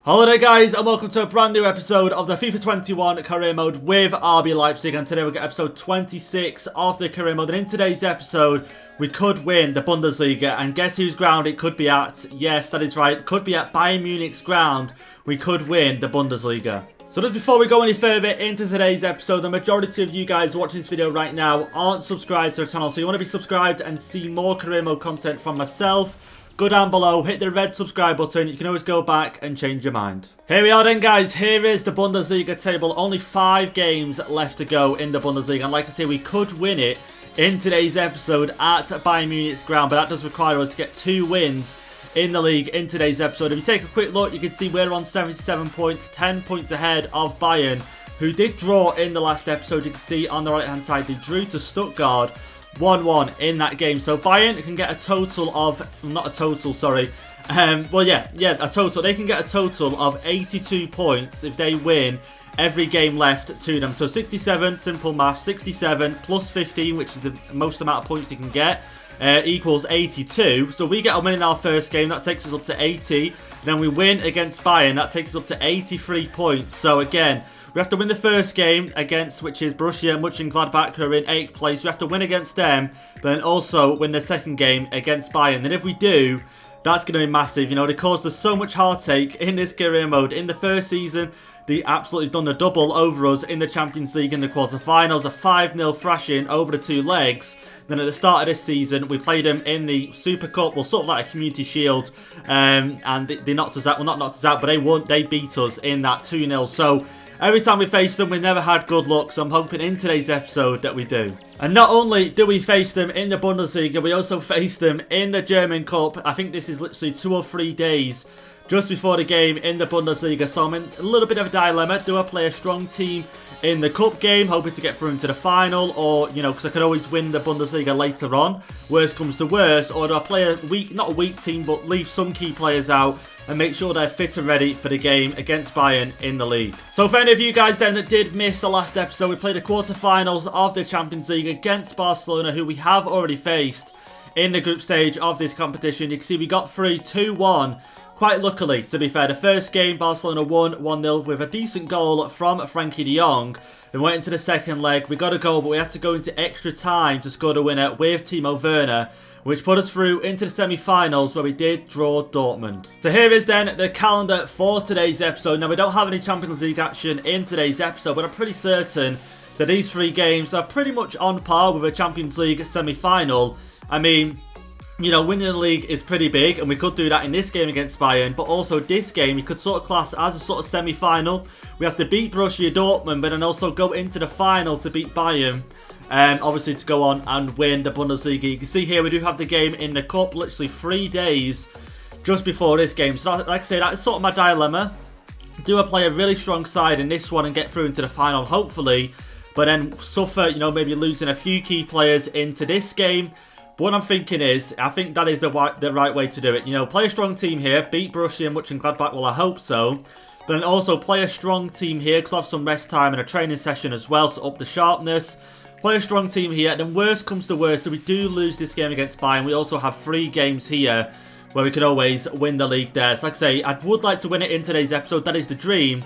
Hello there guys, and welcome to a brand new episode of the FIFA 21 career mode with RB Leipzig, and today we'll get episode 26 of the career mode. And in today's episode we could win the Bundesliga, and guess whose ground it could be at? Yes, that is right, it could be at Bayern Munich's ground. We could win the Bundesliga. So just before we go any further into today's episode, the majority of you guys watching this video right now aren't subscribed to the channel, so you want to be subscribed and see more career mode content from myself. Go down below, hit the red subscribe button. You can always go back and change your mind. Here we are then guys, here is the Bundesliga table. Only 5 games left to go in the Bundesliga, and like I say, we could win it in today's episode at Bayern Munich's ground, but that does require us to get 2 wins in the league in today's episode. If you take a quick look, you can see we're on 77 points, 10 points ahead of Bayern, who did draw in the last episode. You can see on the right hand side, they drew to Stuttgart 1-1 in that game. So Bayern can get a total of, not a total, sorry. A total. They can get a total of 82 points if they win every game left to them. So 67, simple math, 67 plus 15, which is the most amount of points you can get, equals 82. So we get a win in our first game, that takes us up to 80. Then we win against Bayern, that takes us up to 83 points. So again, we have to win the first game against, which is Borussia Mönchengladbach, who are in 8th place. We have to win against them, but then also win the second game against Bayern. Then if we do, that's going to be massive. You know, they caused us so much heartache in this career mode. In the first season, they absolutely done the double over us in the Champions League in the quarterfinals. A 5-0 thrashing over the 2 legs. Then at the start of this season, we played them in the Super Cup, well, sort of like a Community Shield, and they knocked us out. Well, not knocked us out, but they won. They beat us in that 2-0. So every time we faced them, we never had good luck, so I'm hoping in today's episode that we do. And not only do we face them in the Bundesliga, we also face them in the German Cup. I think this is literally 2 or 3 days just before the game in the Bundesliga, so I'm in a little bit of a dilemma. Do I play a strong team in the Cup game, hoping to get through into the final, or, you know, because I could always win the Bundesliga later on, worst comes to worst, or do I play a weak, not a weak team, but leave some key players out and make sure they're fit and ready for the game against Bayern in the league? So for any of you guys then that did miss the last episode, we played the quarterfinals of the Champions League against Barcelona, who we have already faced in the group stage of this competition. You can see we got through 2-1. Quite luckily, to be fair. The first game, Barcelona won 1-0 with a decent goal from Frankie de Jong. Then went into the second leg. We got a goal, but we had to go into extra time to score the winner with Timo Werner, which put us through into the semi-finals, where we did draw Dortmund. So here is then the calendar for today's episode. Now, we don't have any Champions League action in today's episode, but I'm pretty certain that these 3 games are pretty much on par with a Champions League semi-final. I mean, you know, winning the league is pretty big, and we could do that in this game against Bayern, but also this game you could sort of class as a sort of semi-final. We have to beat Borussia Dortmund, but then also go into the final to beat Bayern, obviously to go on and win the Bundesliga. You can see here we do have the game in the Cup, literally 3 days just before this game. So like I say, that is sort of my dilemma. Do I play a really strong side in this one and get through into the final, hopefully, but then suffer, you know, maybe losing a few key players into this game? But what I'm thinking is, I think that is the right way to do it. You know, play a strong team here, beat Borussia Mönchengladbach, well, I hope so. But then also play a strong team here, because I have some rest time and a training session as well to up the sharpness. Play a strong team here, then worst comes to worst, so we do lose this game against Bayern. We also have 3 games here where we could always win the league there. So like I say, I would like to win it in today's episode, that is the dream.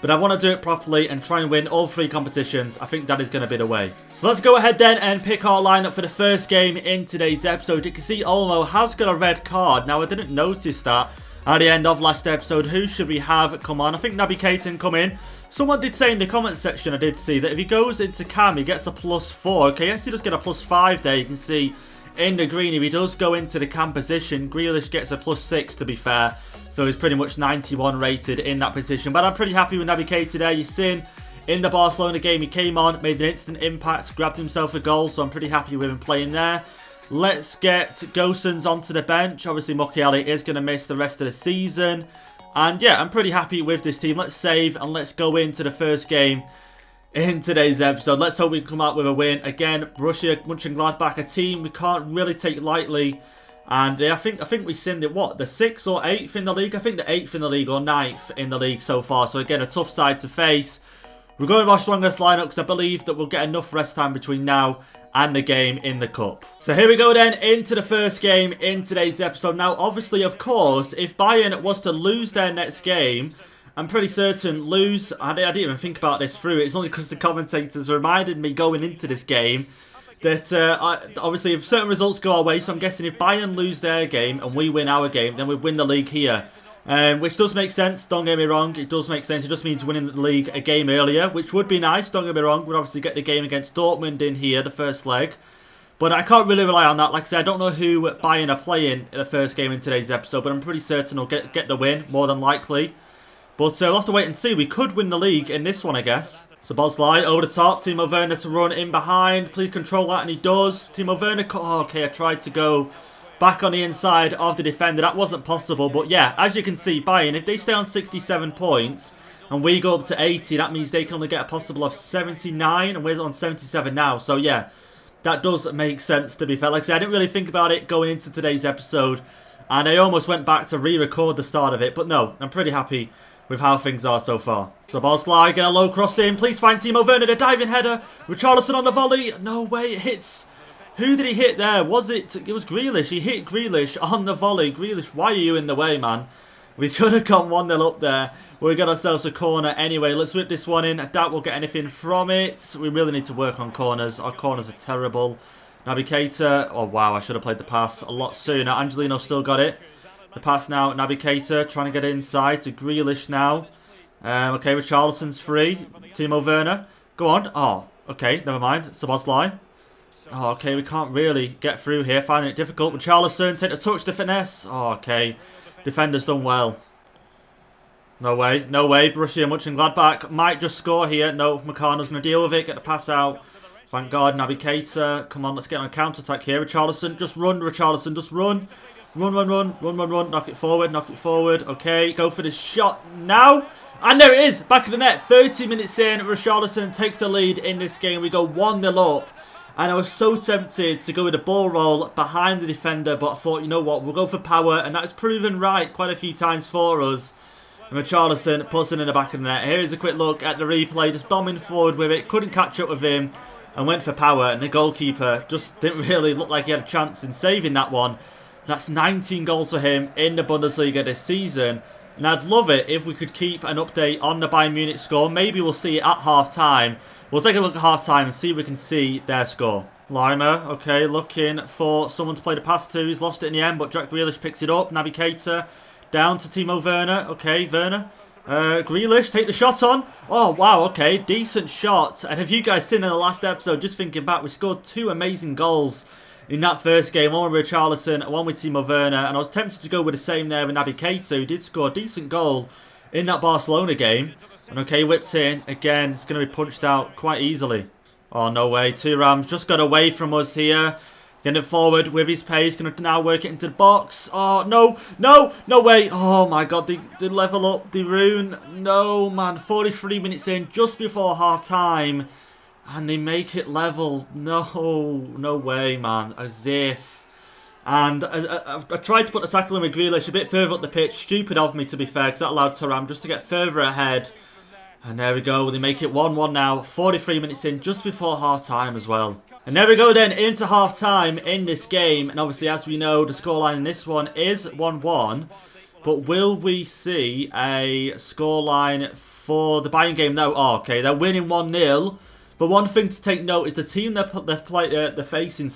But I want to do it properly and try and win all 3 competitions. I think that is going to be the way. So let's go ahead then and pick our lineup for the first game in today's episode. You can see Olmo has got a red card. Now, I didn't notice that at the end of last episode. Who should we have come on? I think Naby Keita come in. Someone did say in the comment section, I did see, that if he goes into cam, he gets a +4. Okay, yes, he does get a +5 there. You can see in the green, if he does go into the cam position, Grealish gets a +6, to be fair. So he's pretty much 91 rated in that position. But I'm pretty happy with Naby Keita there. You've seen in the Barcelona game, he came on, made an instant impact, grabbed himself a goal. So I'm pretty happy with him playing there. Let's get Gosens onto the bench. Obviously, Mukiele is going to miss the rest of the season. And yeah, I'm pretty happy with this team. Let's save and let's go into the first game in today's episode. Let's hope we can come out with a win. Again, Borussia Mönchengladbach, a team we can't really take lightly. And I think we seen it, what, the 6th or 8th in the league? I think the 8th in the league or 9th in the league so far. So again, a tough side to face. We're going with our strongest lineup because I believe that we'll get enough rest time between now and the game in the cup. So here we go then into the first game in today's episode. Now, obviously, of course, if Bayern was to lose their next game, I'm pretty certain lose. I didn't even think about this through. It's only because the commentators reminded me going into this game that obviously if certain results go our way, so I'm guessing if Bayern lose their game and we win our game, then we win the league here. Which does make sense, don't get me wrong, it does make sense. It just means winning the league a game earlier, which would be nice, don't get me wrong. We'd obviously get the game against Dortmund in here, the first leg. But I can't really rely on that. Like I said, I don't know who Bayern are playing in the first game in today's episode, but I'm pretty certain we'll get the win, more than likely. But we'll have to wait and see. We could win the league in this one, I guess. So Bosley over the top, Timo Werner to run in behind. Please control that, and he does. Timo Werner, oh, okay, I tried to go back on the inside of the defender. That wasn't possible, but yeah, as you can see, Bayern, if they stay on 67 points and we go up to 80, that means they can only get a possible of 79, and we're on 77 now. So yeah, that does make sense, to be fair. Like I said, I didn't really think about it going into today's episode, and I almost went back to re-record the start of it, but no, I'm pretty happy with how things are so far. So Bosley getting a low cross in. Please find Timo Werner, the diving header. Richarlison on the volley. No way, it hits. Who did he hit there? Was it? It was Grealish. He hit Grealish on the volley. Grealish, why are you in the way, man? We could have gone 1-0 up there. We got ourselves a corner anyway. Let's whip this one in. I doubt we'll get anything from it. We really need to work on corners. Our corners are terrible. Naby Keita. Oh, wow. I should have played the pass a lot sooner. Angelino still got it. The pass now. Naby Keita trying to get it inside to Grealish now. Okay, Richarlison's free. Timo Werner. Go on. Oh, okay. Never mind. Szoboszlai. Oh, okay. We can't really get through here. Finding it difficult. Richarlison. Take the touch. The finesse. Oh, okay. Defender's done well. No way. No way. Borussia Mönchengladbach might just score here. No, Meccano's going to deal with it. Get the pass out. Thank God. Naby Keita. Come on, let's get on a counter-attack here. Richarlison. Just run, Richarlison. Just run. Run, run, run. Run, run, run. Knock it forward. Knock it forward. Okay, go for the shot now. And there it is. Back of the net. 30 minutes in. Richarlison takes the lead in this game. We go 1-0 up. And I was so tempted to go with a ball roll behind the defender, but I thought, you know what, we'll go for power, and that's proven right quite a few times for us. And Richarlison puts it in the back of the net. Here's a quick look at the replay, just bombing forward with it, couldn't catch up with him, and went for power, and the goalkeeper just didn't really look like he had a chance in saving that one. That's 19 goals for him in the Bundesliga this season, and I'd love it if we could keep an update on the Bayern Munich score. Maybe we'll see it at half-time. We'll take a look at half-time and see if we can see their score. Lima, okay, looking for someone to play the pass to. He's lost it in the end, but Jack Grealish picks it up. Naby Keita down to Timo Werner. Okay, Werner. Grealish, take the shot on. Oh, wow, okay, decent shot. And have you guys seen in the last episode, just thinking back, we scored 2 amazing goals in that first game. One with Richarlison, one with Timo Werner. And I was tempted to go with the same there with Naby Keita, who did score a decent goal in that Barcelona game. And okay, whipped in. Again, it's going to be punched out quite easily. Oh, no way. Thuram's just got away from us here. Getting it forward with his pace. Going to now work it into the box. Oh, no. No. No way. Oh, my God. They level up. De Roon. No, man. 43 minutes in. Just before half-time. And they make it level. No. No way, man. As if. And I tried to put the tackle in with Grealish a bit further up the pitch. Stupid of me, to be fair, because that allowed Thuram just to get further ahead. And there we go. They make it 1-1 now. 43 minutes in, just before half-time as well. And there we go then, into half-time in this game. And obviously, as we know, the scoreline in this one is 1-1. But will we see a scoreline for the Bayern game now? Oh, okay, they're winning 1-0. But one thing to take note is the team they're facing,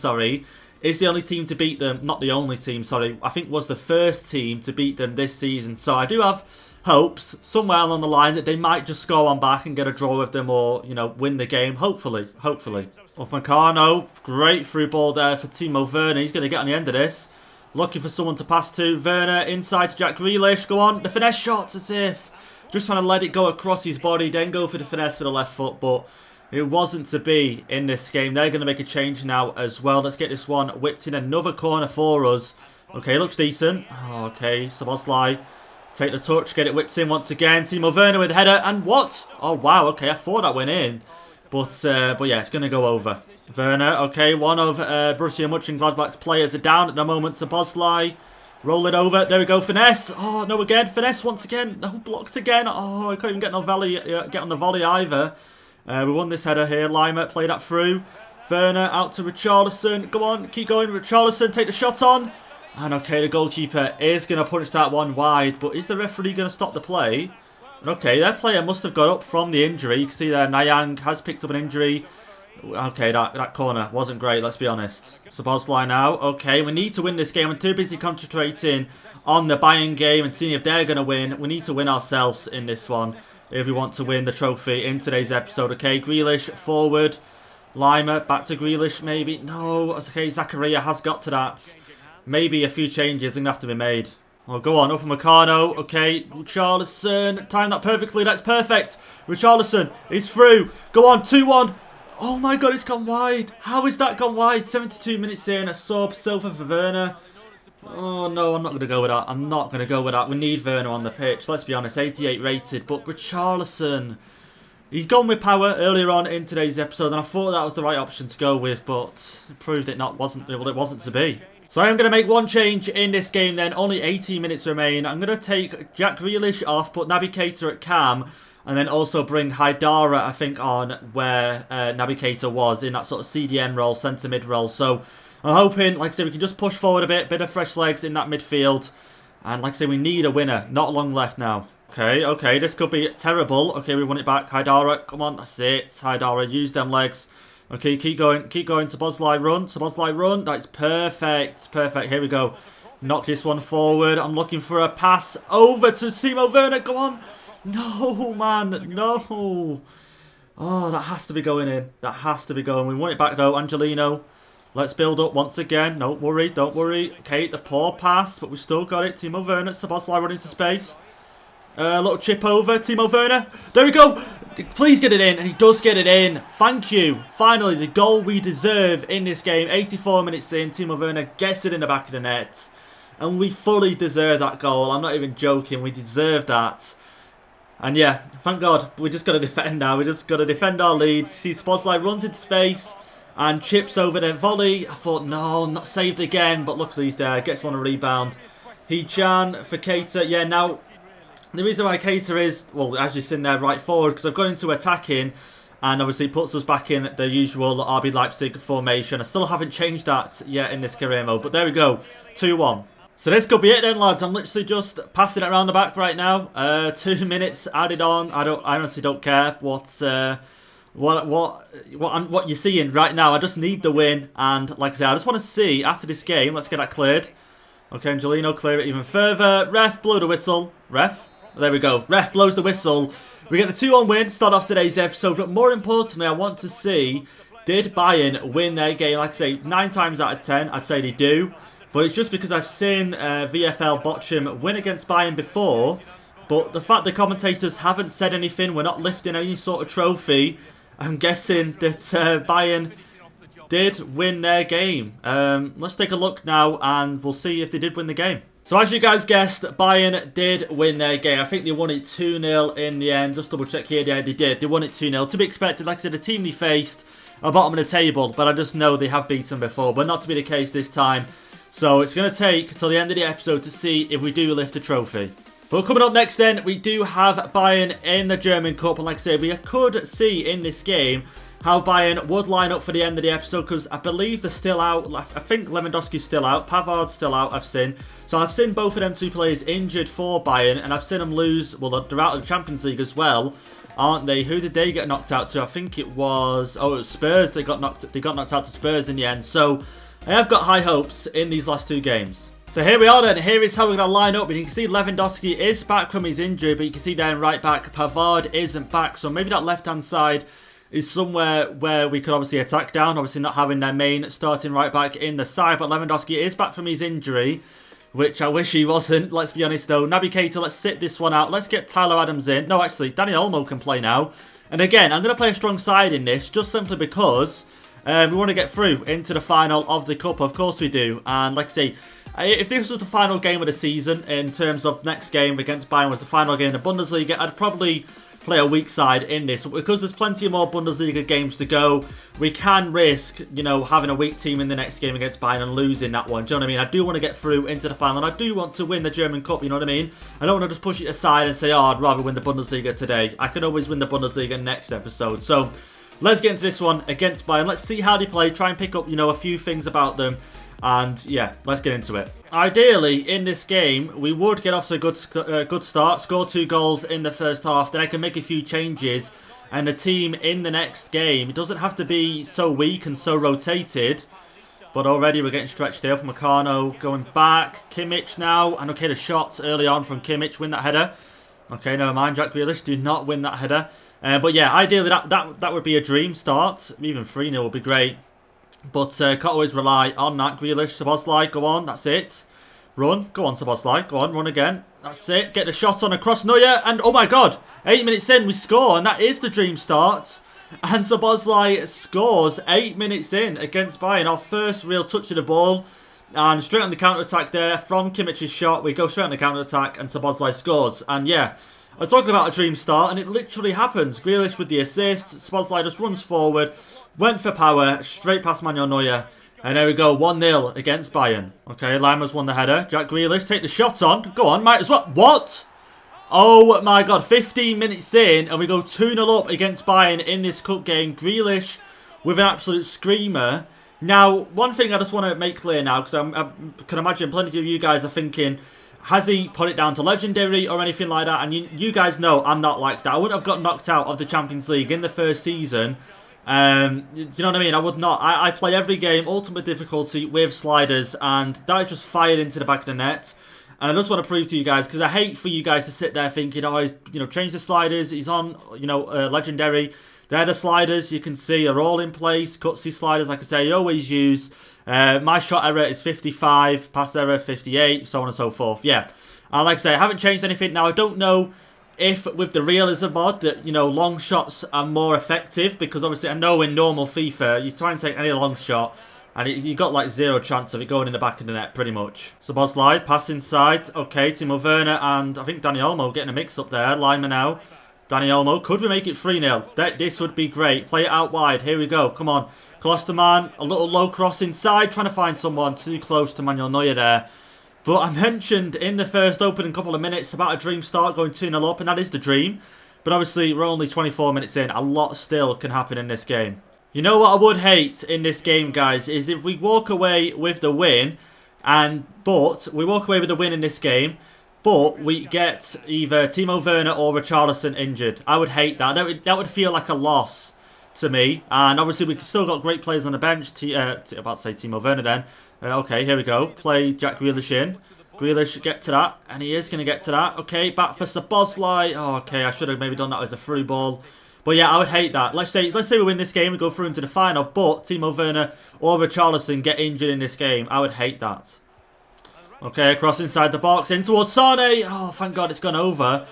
is the only team to beat them. Not the only team, sorry. I think was the first team to beat them this season. So I do have hopes somewhere along the line that they might just score on back and get a draw with them, or, you know, win the game. Hopefully. Upamecano, great through ball there for Timo Werner. He's going to get on the end of this. Looking for someone to pass to. Werner inside to Jack Grealish. Go on. The finesse shot, as if. Just trying to let it go across his body. Then go for the finesse for the left foot. But it wasn't to be in this game. They're going to make a change now as well. Let's get this one whipped in. Another corner for us. Okay, looks decent. Okay, Szoboszlai. Take the touch, get it whipped in once again. Timo Werner with the header, and what? Oh, wow, okay, I thought that went in. But yeah, it's going to go over. Werner, okay, one of Borussia Mönchengladbach's players are down at the moment. Szoboszlai, roll it over. There we go, finesse. Oh, no, again, finesse once again. No, blocked again. Oh, I can't even get on the volley either. We won this header here. Lima, play that through. Werner out to Richarlison. Go on, keep going. Richarlison, take the shot on. And okay, the goalkeeper is going to punch that one wide. But is the referee going to stop the play? Okay, their player must have got up from the injury. You can see there, Nyang has picked up an injury. Okay, that corner wasn't great, let's be honest. Szoboszlai now. Okay, we need to win this game. I'm too busy concentrating on the Bayern game and seeing if they're going to win. We need to win ourselves in this one if we want to win the trophy in today's episode. Okay, Grealish forward. Lima back to Grealish maybe. No, that's okay. Zakaria has got to that. Maybe a few changes are going to have to be made. Oh, go on. Upamecano. Okay. Richarlison. Timed that perfectly. That's perfect. Richarlison is through. Go on. 2-1. Oh my god, it's gone wide. How is that gone wide? 72 minutes in. A sub. Silver for Werner. Oh no, I'm not going to go with that. I'm not going to go with that. We need Werner on the pitch. Let's be honest. 88 rated. But Richarlison, he's gone with power earlier on in today's episode. And I thought that was the right option to go with. But it proved it wasn't to be. So I am going to make one change in this game then. Only 18 minutes remain. I'm going to take Jack Grealish off, put Naby Keita at cam, and then also bring Haidara, I think, on where Naby Keita was in that sort of CDM role, centre mid role. So I'm hoping, like I said, we can just push forward a bit of fresh legs in that midfield. And like I said, we need a winner. Not long left now. Okay, this could be terrible. Okay, we won it back. Haidara, come on, that's it. Haidara, use them legs. Okay, keep going. Szoboszlai run. That's perfect. Here we go. Knock this one forward. I'm looking for a pass over to Timo Werner. Go on. No, man. No. Oh, that has to be going in. That has to be going. We want it back, though. Angelino. Let's build up once again. Don't worry. Okay, the poor pass, but we've still got it. Timo Werner. Szoboszlai running to space. A little chip over. Timo Werner. There we go. Please get it in. And he does get it in. Thank you. Finally, the goal we deserve in this game. 84 minutes in. Timo Werner gets it in the back of the net. And we fully deserve that goal. I'm not even joking. We deserve that. And yeah, thank God. We just got to defend now. We just got to defend our lead. See, Szoboszlai runs into space and chips over the volley. I thought, no, not saved again. But luckily he's there. Gets on a rebound. Hejan for Keita. Yeah, now the reason why Keita is, well, as you've seen there, right forward, because I've gone into attacking, and obviously puts us back in the usual RB Leipzig formation. I still haven't changed that yet in this career mode, but there we go, 2-1. So this could be it then, lads. I'm literally just passing it around the back right now. 2 minutes added on. I honestly don't care what you're seeing right now. I just need the win, and like I said, I just want to see after this game. Let's get that cleared. Okay, Angelino, clear it even further. Ref, blow the whistle. Ref. There we go. Ref blows the whistle. We get the 2-1 win, start off today's episode. But more importantly, I want to see, did Bayern win their game? Like I say, 9 times out of 10, I'd say they do. But it's just because I've seen VFL Bochum win against Bayern before. But the fact the commentators haven't said anything, we're not lifting any sort of trophy, I'm guessing that Bayern did win their game. Let's take a look now and we'll see if they did win the game. So as you guys guessed, Bayern did win their game. I think they won it 2-0 in the end. Just double check here. Yeah, they did. They won it 2-0. To be expected, like I said, the team they faced are bottom of the table. But I just know they have beaten before. But not to be the case this time. So it's going to take until the end of the episode to see if we do lift the trophy. But coming up next then, we do have Bayern in the German Cup. And like I said, we could see in this game how Bayern would line up for the end of the episode, because I believe they're still out. I think Lewandowski's still out. Pavard's still out, I've seen. So I've seen both of them two players injured for Bayern, and I've seen them lose. Well, they're out of the Champions League as well, aren't they? Who did they get knocked out to? I think it was... Oh, it was Spurs. They got knocked out to Spurs in the end. So I have got high hopes in these last 2 games. So here we are then. Here is how we're going to line up. And you can see Lewandowski is back from his injury, but you can see down right back, Pavard isn't back. So maybe that left-hand side is somewhere where we could obviously attack down. Obviously not having their main starting right back in the side. But Lewandowski is back from his injury, which I wish he wasn't. Let's be honest though. Naby Keita, let's sit this one out. Let's get Tyler Adams in. No, actually, Dani Olmo can play now. And again, I'm going to play a strong side in this, just simply because we want to get through into the final of the Cup. Of course we do. And like I say, if this was the final game of the season, in terms of next game against Bayern was the final game in the Bundesliga, I'd probably play a weak side in this. Because there's plenty more Bundesliga games to go, we can risk, you know, having a weak team in the next game against Bayern and losing that one. Do you know what I mean? I do want to get through into the final, and I do want to win the German Cup, you know what I mean? I don't want to just push it aside and say, oh, I'd rather win the Bundesliga today. I can always win the Bundesliga next episode. So let's get into this one against Bayern. Let's see how they play, try and pick up, you know, a few things about them. And yeah, let's get into it. Ideally, in this game, we would get off to a good start, score 2 goals in the first half, then I can make a few changes. And the team in the next game, it doesn't have to be so weak and so rotated. But already we're getting stretched here from Meccano going back. Kimmich now. And okay, the shots early on from Kimmich win that header. Okay, never mind. Jack Grealish do not win that header. But yeah, ideally that would be a dream start. Even 3-0 would be great. But can't always rely on that. Grealish, Szoboszlai, go on, that's it. Run, go on Szoboszlai, go on, run again. That's it, get the shot on across Neuer, and oh my god, 8 minutes in we score, and that is the dream start. And Szoboszlai scores 8 minutes in against Bayern, our first real touch of the ball. And straight on the counter-attack there, from Kimmich's shot, we go straight on the counter-attack, and Szoboszlai scores. And yeah, I was talking about a dream start, and it literally happens. Grealish with the assist, Szoboszlai just runs forward, went for power, straight past Manuel Neuer. And there we go, 1-0 against Bayern. Okay, Lima's won the header. Jack Grealish, take the shot on. Go on, might as well. What? Oh my god, 15 minutes in, and we go 2-0 up against Bayern in this cup game. Grealish with an absolute screamer. Now, one thing I just want to make clear now, because I can imagine plenty of you guys are thinking, has he put it down to legendary or anything like that? And you guys know I'm not like that. I wouldn't have got knocked out of the Champions League in the first season. Do you know what I mean? I would not. I play every game, ultimate difficulty with sliders, and that is just fired into the back of the net. And I just want to prove to you guys, because I hate for you guys to sit there thinking, oh, he's, you know, changed the sliders, he's on, you know, legendary. They're the sliders, you can see, are all in place. Cutsy sliders, like I say, I always use. My shot error is 55, pass error 58, so on and so forth. Yeah, and like I say, I haven't changed anything. Now, I don't know if with the realism mod that, you know, long shots are more effective, because obviously I know in normal FIFA you try and take any long shot and you got like 0 chance of it going in the back of the net pretty much. Szoboszlai, pass inside, okay, Timo Werner and I think Dani Olmo getting a mix up there. Lima now, Dani Olmo, could we make it 3-0? This would be great. Play it out wide, here we go, come on. Klosterman, a little low cross inside, trying to find someone too close to Manuel Neuer there. But I mentioned in the first opening couple of minutes about a dream start going 2-0 up, and that is the dream. But obviously, we're only 24 minutes in. A lot still can happen in this game. You know what I would hate in this game, guys, is if we walk away with the win, but we walk away with the win in this game, but we get either Timo Werner or Richarlison injured. I would hate that. That would feel like a loss to me. And obviously, we've still got great players on the bench. About to say Timo Werner then. Okay, here we go. Play Jack Grealish in. Grealish get to that, and he is going to get to that. Okay, back for Szoboszlai. Oh, okay, I should have maybe done that as a through ball. But yeah, I would hate that. Let's say we win this game and go through into the final, but Timo Werner or Richarlison get injured in this game. I would hate that. Okay, across inside the box, in towards Sane. Oh, thank God it's gone over.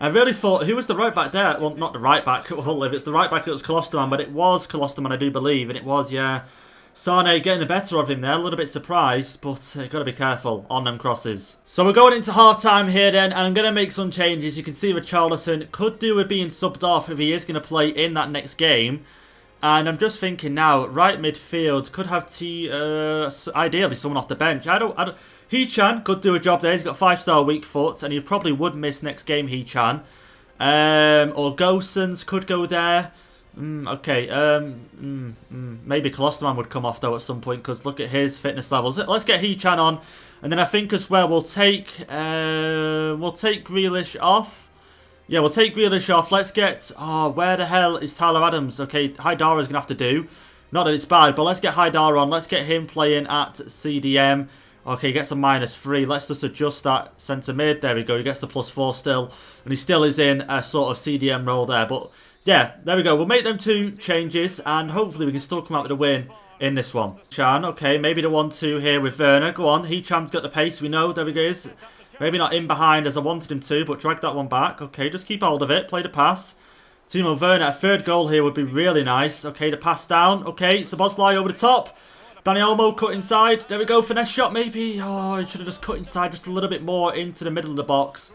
I really thought, who was the right back there? Well, not the right back. Well, if it's the right back, it was Klosterman, but it was Klosterman, I do believe, and it was, yeah. Sane getting the better of him there, a little bit surprised, but got to be careful on them crosses. So we're going into half-time here then, and I'm going to make some changes. You can see Richarlison could do with being subbed off if he is going to play in that next game. And I'm just thinking now, right midfield, could have ideally someone off the bench. Hee-chan could do a job there, he's got 5-star weak foot, and he probably would miss next game, Hee-chan. Or Gosens could go there. Okay, maybe Klosterman would come off though at some point, because look at his fitness levels. Let's get Hee-chan on, and then I think as well we'll take Grealish off. Yeah, we'll take Grealish off. Let's get, where the hell is Tyler Adams? Okay, Haidara's gonna have to do. Not that it's bad, but let's get Haidara on. Let's get him playing at CDM. Okay, he gets a -3. Let's just adjust that centre mid. There we go. He gets the +4 still, and he still is in a sort of CDM role there, but. Yeah, there we go. We'll make them 2 changes, and hopefully we can still come out with a win in this one. Chan, okay, maybe the 1-2 here with Werner. Go on, Hee-chan's got the pace, we know. There we go. Maybe not in behind as I wanted him to, but drag that one back. Okay, just keep hold of it. Play the pass. Timo Werner, a 3rd goal here would be really nice. Okay, the pass down. Okay, Szoboszlai over the top. Dani Olmo cut inside. There we go, finesse shot maybe. Oh, he should have just cut inside just a little bit more into the middle of the box.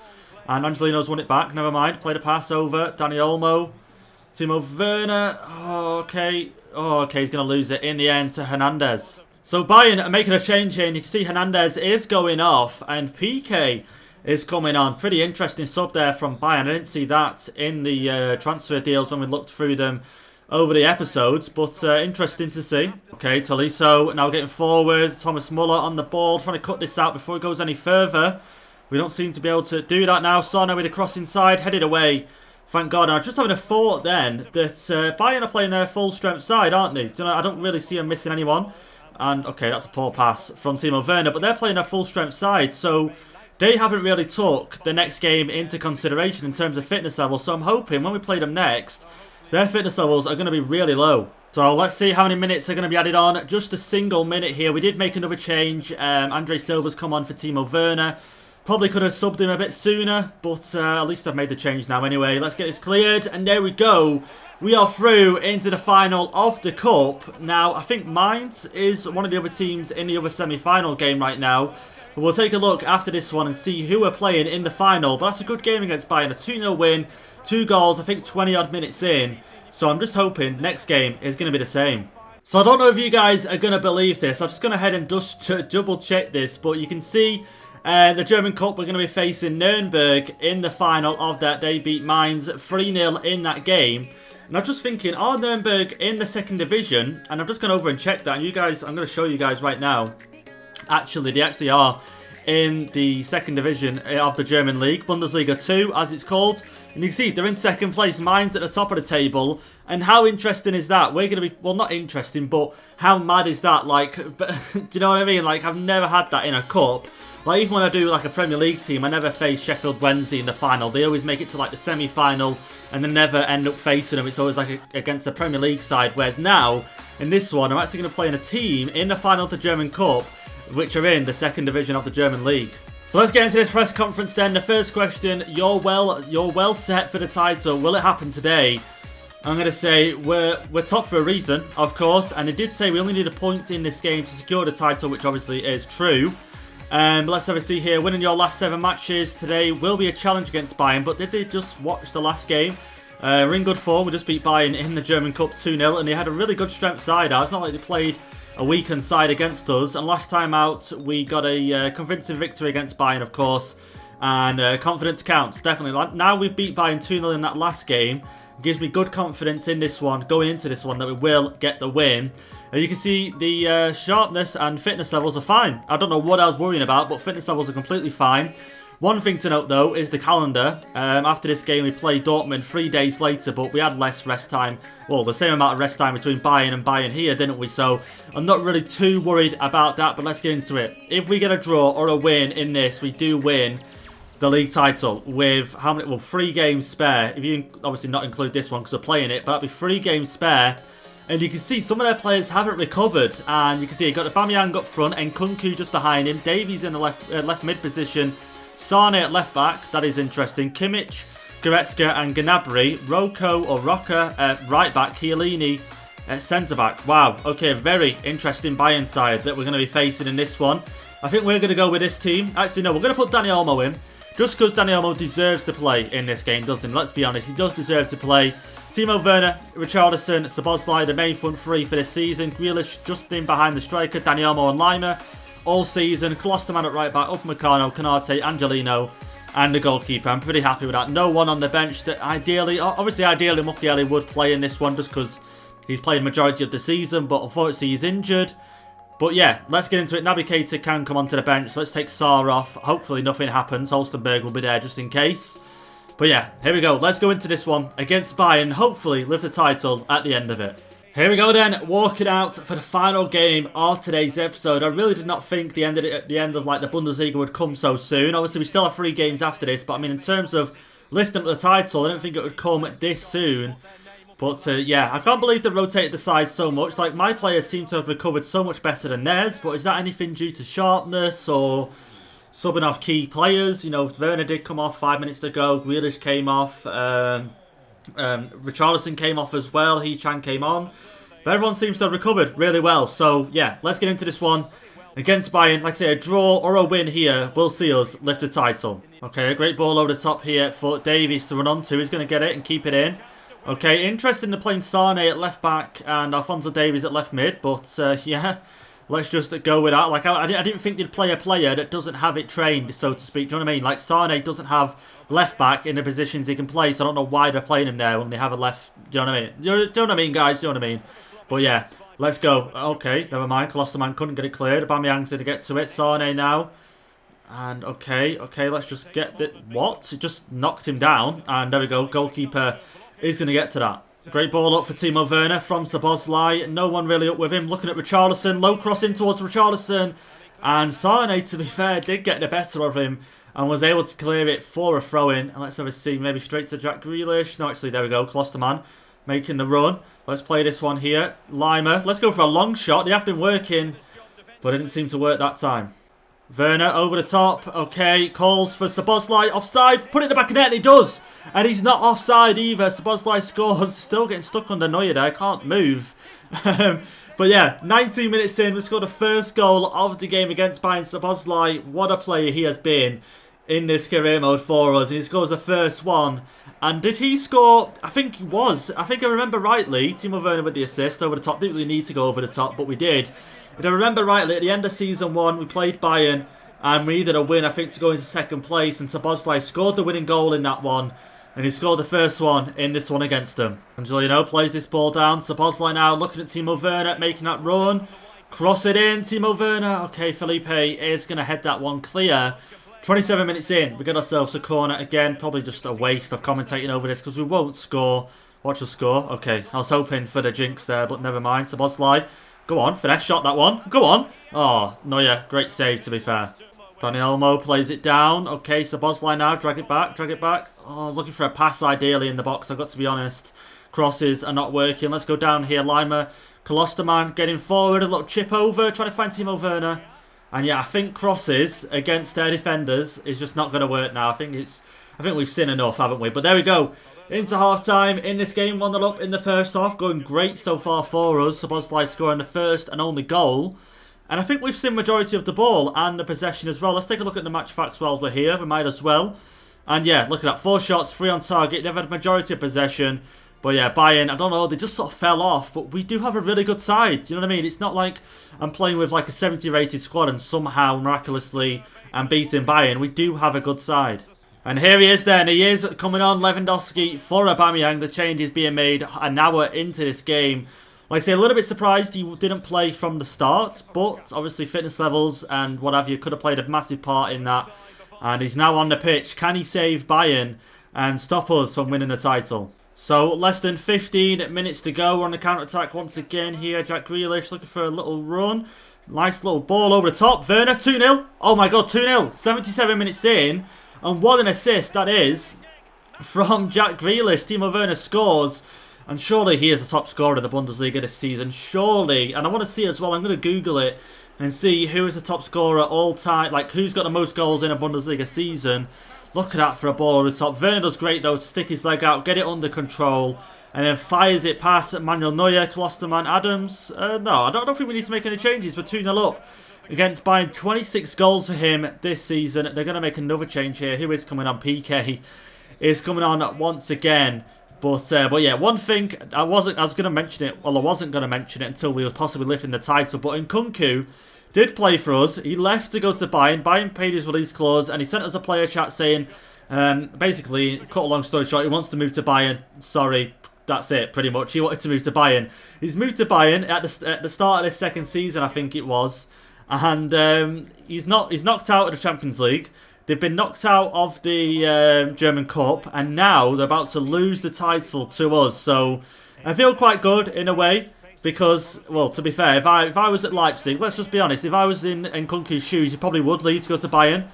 And Angelino's won it back. Never mind. Play the pass over. Dani Olmo. Timo Werner, okay, he's going to lose it in the end to Hernandez. So Bayern are making a change here, and you can see Hernandez is going off, and PK is coming on. Pretty interesting sub there from Bayern. I didn't see that in the transfer deals when we looked through them over the episodes, but interesting to see. Okay, Tolisso now getting forward. Thomas Muller on the ball, trying to cut this out before it goes any further. We don't seem to be able to do that now. Sarna with a cross inside, headed away. Thank God. And I'm just having a thought then that Bayern are playing their full strength side, aren't they? I don't really see them missing anyone. And, okay, that's a poor pass from Timo Werner, but they're playing their full strength side, so they haven't really took the next game into consideration in terms of fitness level. So I'm hoping when we play them next, their fitness levels are going to be really low. So let's see how many minutes are going to be added on. Just a single minute here. We did make another change. Andre Silva's come on for Timo Werner. Probably could have subbed him a bit sooner, but at least I've made the change now anyway. Let's get this cleared, and there we go. We are through into the final of the Cup. Now, I think Mainz is one of the other teams in the other semi-final game right now. But we'll take a look after this one and see who we're playing in the final. But that's a good game against Bayern. A 2-0 win, 2 goals, I think 20-odd minutes in. So I'm just hoping next game is going to be the same. So I don't know if you guys are going to believe this. I'm just going to head and just double check this. But you can see the German Cup, we're going to be facing Nuremberg in the final of that. They beat Mainz 3-0 in that game. And I'm just thinking, are Nuremberg in the second division? And I've just gone over and checked that. And you guys, I'm going to show you guys right now. Actually, they actually are in the second division of the German league. Bundesliga 2, as it's called. And you can see they're in second place. Mainz at the top of the table. And how interesting is that? We're going to be, well, not interesting, but how mad is that? Like, do you know what I mean? Like, I've never had that in a cup. Like, even when I do, like, a Premier League team, I never face Sheffield Wednesday in the final. They always make it to, like, the semi-final and then never end up facing them. It's always, like, against the Premier League side. Whereas now, in this one, I'm actually going to play in a team in the final of the German Cup, which are in the second division of the German league. So let's get into this press conference then. The first question, you're well set for the title. Will it happen today? I'm going to say we're top for a reason, of course. And it did say we only need a point in this game to secure the title, which obviously is true. Let's have a see here. Winning your last 7 matches today will be a challenge against Bayern. But did they just watch the last game? We're in good form. We just beat Bayern in the German Cup 2-0. And they had a really good strength side out. It's not like they played a weakened side against us. And last time out, we got a convincing victory against Bayern, of course. And confidence counts, definitely. Now we've beat Bayern 2-0 in that last game. It gives me good confidence in this one, going into this one, that we will get the win. You can see the sharpness and fitness levels are fine. I don't know what I was worrying about, but fitness levels are completely fine. One thing to note, though, is the calendar. After this game, we played Dortmund 3 days later, but we had less rest time. Well, the same amount of rest time between Bayern and Bayern here, didn't we? So I'm not really too worried about that, but let's get into it. If we get a draw or a win in this, we do win the league title with how many? Well, 3 games spare. If you obviously not include this one because we're playing it, but that'll be 3 games spare. And you can see some of their players haven't recovered. And you can see you've got Aubameyang up front and Nkunku just behind him. Davies in the left mid position. Sane at left back. That is interesting. Kimmich, Goretzka and Gnabry. Roca at right back. Chiellini at centre back. Wow. Okay, very interesting Bayern side that we're going to be facing in this one. I think we're going to go with this team. Actually, no, we're going to put Dani Olmo in. Just because Dani Olmo deserves to play in this game, doesn't he? Let's be honest. He does deserve to play. Timo Werner, Richarlison, Szoboszlai, the main front 3 for this season. Grealish just in behind the striker. Dani Olmo and Lima all season. Klosterman at right back. Upamecano, Konate, Angelino, and the goalkeeper. I'm pretty happy with that. No one on the bench that ideally Mukiele would play in this one just because he's played majority of the season. But unfortunately, he's injured. But yeah, let's get into it. Naby Keita can come onto the bench. Let's take Sarr off. Hopefully nothing happens. Holstenberg will be there just in case. But yeah, here we go. Let's go into this one against Bayern. Hopefully lift the title at the end of it. Here we go then, walking out for the final game of today's episode. I really did not think the end of like the Bundesliga would come so soon. Obviously, we still have 3 games after this, but I mean, in terms of lifting up the title, I didn't think it would come this soon. But yeah, I can't believe they rotated the sides so much. Like, my players seem to have recovered so much better than theirs. But is that anything due to sharpness or subbing off key players? You know, Werner did come off 5 minutes ago. Grealish came off. Richarlison came off as well. He-Chan came on. But everyone seems to have recovered really well. So, yeah, let's get into this one against Bayern. Like I say, a draw or a win here will see us lift the title. Okay, a great ball over the top here for Davies to run onto. He's going to get it and keep it in. Okay, interesting to playing Sane at left back and Alphonso Davies at left mid. But, yeah, let's just go with that. Like, I didn't think they'd play a player that doesn't have it trained, so to speak. Do you know what I mean? Like, Sane doesn't have left back in the positions he can play, so I don't know why they're playing him there when they have a left. Do you know what I mean? Do you know what I mean, guys? Do you know what I mean? But yeah, let's go. Okay, never mind. Klosterman couldn't get it cleared. Aubameyang's going to get to it. Sane now. And okay, let's just get the... What? It just knocks him down. And there we go. Goalkeeper is going to get to that. Great ball up for Timo Werner from Szoboszlai. No one really up with him. Looking at Richarlison. Low cross in towards Richarlison. And Sane, to be fair, did get the better of him and was able to clear it for a throw-in. And let's have a see. Maybe straight to Jack Grealish. No, actually, there we go. Klosterman making the run. Let's play this one here. Lima. Let's go for a long shot. They have been working, but it didn't seem to work that time. Werner over the top. Okay, calls for Szoboszlai. Offside. Put it in the back of net, and he does. And he's not offside either. Szoboszlai scores. Still getting stuck under Neuer there. Can't move. But yeah, 19 minutes in, we scored the first goal of the game against Bayern. Szoboszlai, what a player he has been in this career mode for us. And he scores the first one. And did he score? I think he was. I think I remember rightly. Timo Werner with the assist over the top. Didn't really need to go over the top, but we did. If I remember rightly, at the end of Season 1, we played Bayern. And we needed a win, I think, to go into second place. And Szoboszlai scored the winning goal in that one. And he scored the first one in this one against them. Angelino plays this ball down. Szoboszlai now looking at Timo Werner, making that run. Cross it in. Timo Werner. Okay, Felipe is going to head that one clear. 27 minutes in, we get ourselves a corner again. Probably just a waste of commentating over this because we won't score. Watch us score. Okay, I was hoping for the jinx there, but never mind. Szoboszlai, go on, finesse shot that one. Go on. Oh, Neuer, great save to be fair. Dani Olmo plays it down. Okay, Szoboszlai now, drag it back, drag it back. Oh, I was looking for a pass ideally in the box, I've got to be honest. Crosses are not working. Let's go down here. Lima, Klosterman getting forward, a little chip over, trying to find Timo Werner. And yeah, I think crosses against their defenders is just not going to work now. I think we've seen enough, haven't we? But there we go. Into half-time in this game. 1-0 up in the first half. Going great so far for us. Szoboszlai scoring the first and only goal. And I think we've seen majority of the ball and the possession as well. Let's take a look at the match facts whilst we're here. We might as well. And yeah, look at that. 4 shots, 3 on target. They've had majority of possession. But yeah, Bayern, I don't know, they just sort of fell off. But we do have a really good side. Do you know what I mean? It's not like I'm playing with like a 70 rated squad and somehow miraculously I'm beating Bayern. We do have a good side. And here he is then. He is coming on, Lewandowski for Aubameyang. The change is being made an hour into this game. Like I say, a little bit surprised he didn't play from the start. But obviously fitness levels and what have you could have played a massive part in that. And he's now on the pitch. Can he save Bayern and stop us from winning the title? So, less than 15 minutes to go. We're on the counter-attack once again here. Jack Grealish looking for a little run. Nice little ball over the top. Werner, 2-0. Oh my god, 2-0. 77 minutes in. And what an assist that is from Jack Grealish. Timo Werner scores. And surely he is the top scorer of the Bundesliga this season. Surely. And I want to see as well, I'm going to Google it and see who is the top scorer all time. Like, who's got the most goals in a Bundesliga season. Look at that for a ball over the top. Werner does great though to stick his leg out, get it under control, and then fires it past Manuel Neuer, Klosterman, Adams. No, I don't think we need to make any changes. We're 2-0 up against Bayern. 26 goals for him this season. They're going to make another change here. Who is coming on? PK is coming on once again. But yeah, one thing I wasn't going to mention it until we were possibly lifting the title. But Nkunku did play for us. He left to go to Bayern. Bayern paid his release clause and he sent us a player chat saying, basically, cut a long story short, he wants to move to Bayern. Sorry, that's it, pretty much. He wanted to move to Bayern. He's moved to Bayern at the start of this second season, I think it was. And he's knocked out of the Champions League. They've been knocked out of the German Cup. And now they're about to lose the title to us. So I feel quite good in a way. Because, well, to be fair, if I was at Leipzig, let's just be honest, if I was in Nkunku's shoes, you probably would leave to go to Bayern.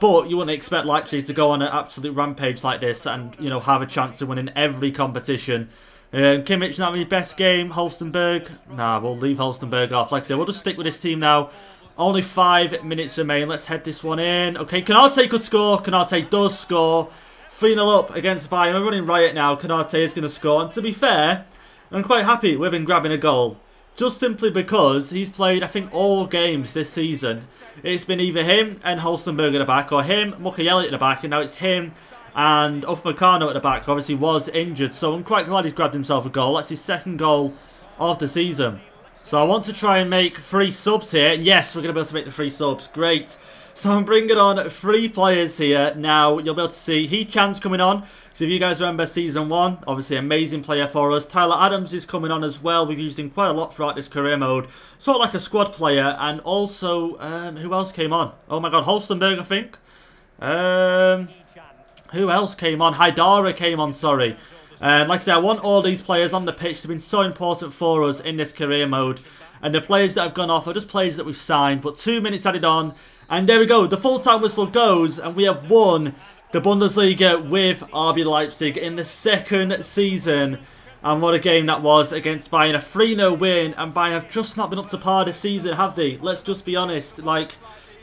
But you wouldn't expect Leipzig to go on an absolute rampage like this and, you know, have a chance of winning every competition. Kimmich not really best game. Holstenberg, nah, we'll leave Holstenberg off. Like I said, we'll just stick with this team now. Only 5 minutes remain. Let's head this one in. Okay, Konate could score. Konate does score. 3-0 up against Bayern. We're running riot now. Konate is going to score. And to be fair, I'm quite happy with him grabbing a goal. Just simply because he's played, I think, all games this season. It's been either him and Holstenberg at the back, or him, Mukiele at the back, and now it's him and Upamecano at the back. Obviously was injured, so I'm quite glad he's grabbed himself a goal. That's his second goal of the season. So I want to try and make 3 subs here. And yes, we're going to be able to make the 3 subs. Great. So I'm bringing on 3 players here. Now, you'll be able to see He-Chan's coming on. So if you guys remember Season 1, obviously amazing player for us. Tyler Adams is coming on as well. We've used him quite a lot throughout this career mode. Sort of like a squad player. And also, who else came on? Oh my god, Holstenberg, I think. Who else came on? Haidara came on, sorry. Like I said, I want all these players on the pitch. They've been so important for us in this career mode. And the players that have gone off are just players that we've signed. But 2 minutes added on. And there we go. The full-time whistle goes. And we have won the Bundesliga with RB Leipzig in the 2nd season. And what a game that was against Bayern. A 3-0 win. And Bayern have just not been up to par this season, have they? Let's just be honest. Like,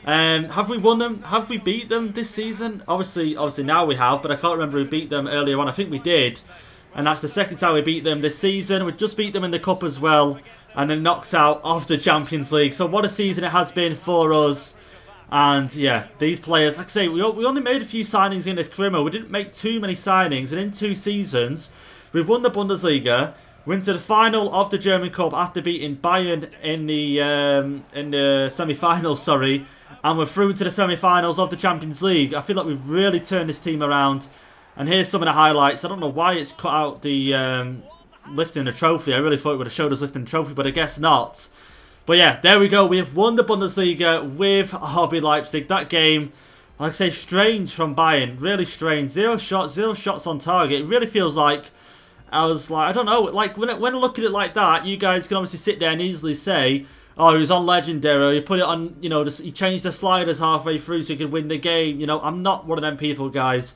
have we won them? Have we beat them this season? Obviously now we have. But I can't remember who beat them earlier on. I think we did. And that's the 2nd time we beat them this season. We just beat them in the Cup as well. And then knocks out of the Champions League. So what a season it has been for us. And yeah, these players, like I say, we only made a few signings in this career mode. We didn't make too many signings. And in 2 seasons, we've won the Bundesliga. Went to the final of the German Cup after beating Bayern in the semi-finals, sorry. And we're through to the semi-finals of the Champions League. I feel like we've really turned this team around. And here's some of the highlights. I don't know why it's cut out the lifting the trophy. I really thought it would have showed us lifting the trophy, but I guess not. But yeah, there we go. We have won the Bundesliga with RB Leipzig. That game, like I say, strange from Bayern. Really strange. 0 shots on target. It really feels like, I don't know. Like, when I look at it like that, you guys can obviously sit there and easily say, oh, he was on Legendary. You put it on, you know, you changed the sliders halfway through so you could win the game. You know, I'm not one of them people, guys.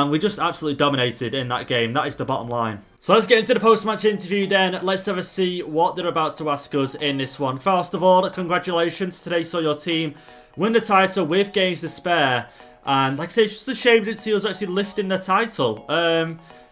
We just absolutely dominated in that game. That is the bottom line. So let's get into the post-match interview then. Let's have a see what they're about to ask us in this one. First of all, congratulations. Today saw your team win the title with games to spare. And like I say, it's just a shame we didn't see us actually lifting the title.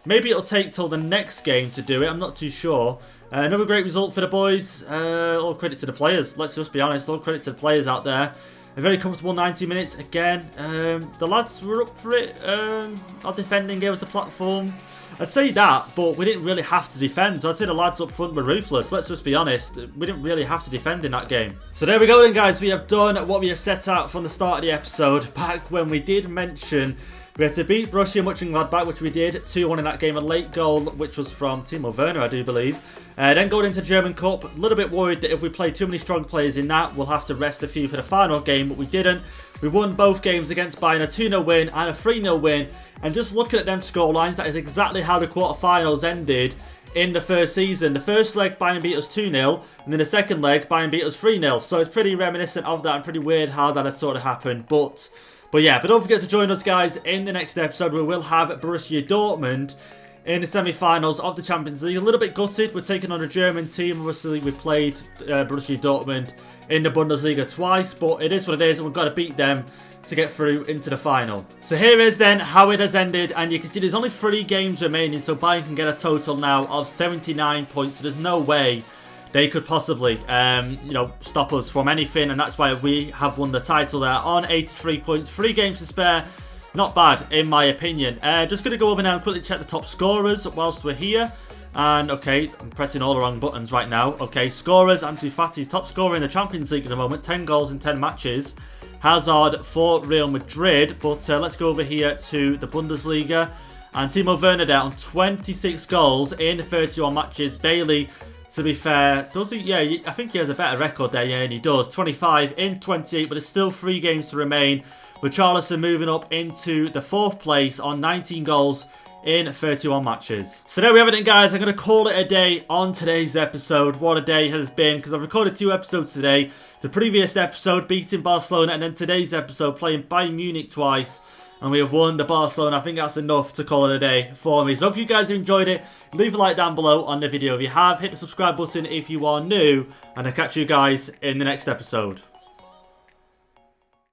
Maybe it'll take till the next game to do it. I'm not too sure. Another great result for the boys. All credit to the players. Let's just be honest. All credit to the players out there. A very comfortable 90 minutes again. The lads were up for it. Our defending gave us the platform. I'd say that, but we didn't really have to defend. So I'd say the lads up front were ruthless. Let's just be honest. We didn't really have to defend in that game. So there we go then, guys. We have done what we have set out from the start of the episode. Back when we did mention we had to beat Borussia Mönchengladbach, which we did. 2-1 in that game. A late goal, which was from Timo Werner, I do believe. Then going into German Cup, a little bit worried that if we play too many strong players in that, we'll have to rest a few for the final game, but we didn't. We won both games against Bayern, a 2-0 win and a 3-0 win. And just looking at them scorelines, that is exactly how the quarterfinals ended in the first season. The first leg, Bayern beat us 2-0, and then the second leg, Bayern beat us 3-0. So it's pretty reminiscent of that and pretty weird how that has sort of happened. But don't forget to join us, guys, in the next episode. We will have Borussia Dortmund in the semi-finals of the Champions League. A little bit gutted. We're taking on a German team. Obviously, we played Borussia Dortmund in the Bundesliga twice, but it is what it is, and we've got to beat them to get through into the final. So here is then how it has ended, and you can see there's only 3 games remaining, so Bayern can get a total now of 79 points. So there's no way they could possibly, stop us from anything, and that's why we have won the title there on 83 points. 3 games to spare. Not bad, in my opinion. Just going to go over now and quickly check the top scorers whilst we're here. And, okay, I'm pressing all the wrong buttons right now. Okay, scorers, Ansu Fati's top scorer in the Champions League at the moment. 10 goals in 10 matches. Hazard for Real Madrid. But let's go over here to the Bundesliga. And Timo Werner there on 26 goals in 31 matches. Bailey, to be fair, does he? Yeah, I think he has a better record there. Yeah, and he does. 25 in 28, but there's still 3 games to remain. With Charleston moving up into the 4th place on 19 goals in 31 matches. So there we have it then, guys. I'm going to call it a day on today's episode. What a day has been, because I've recorded 2 episodes today. The previous episode beating Barcelona, and then today's episode playing Bayern Munich twice. And we have won the Barcelona. I think that's enough to call it a day for me. So hope you guys have enjoyed it. Leave a like down below on the video if you have. Hit the subscribe button if you are new. And I'll catch you guys in the next episode.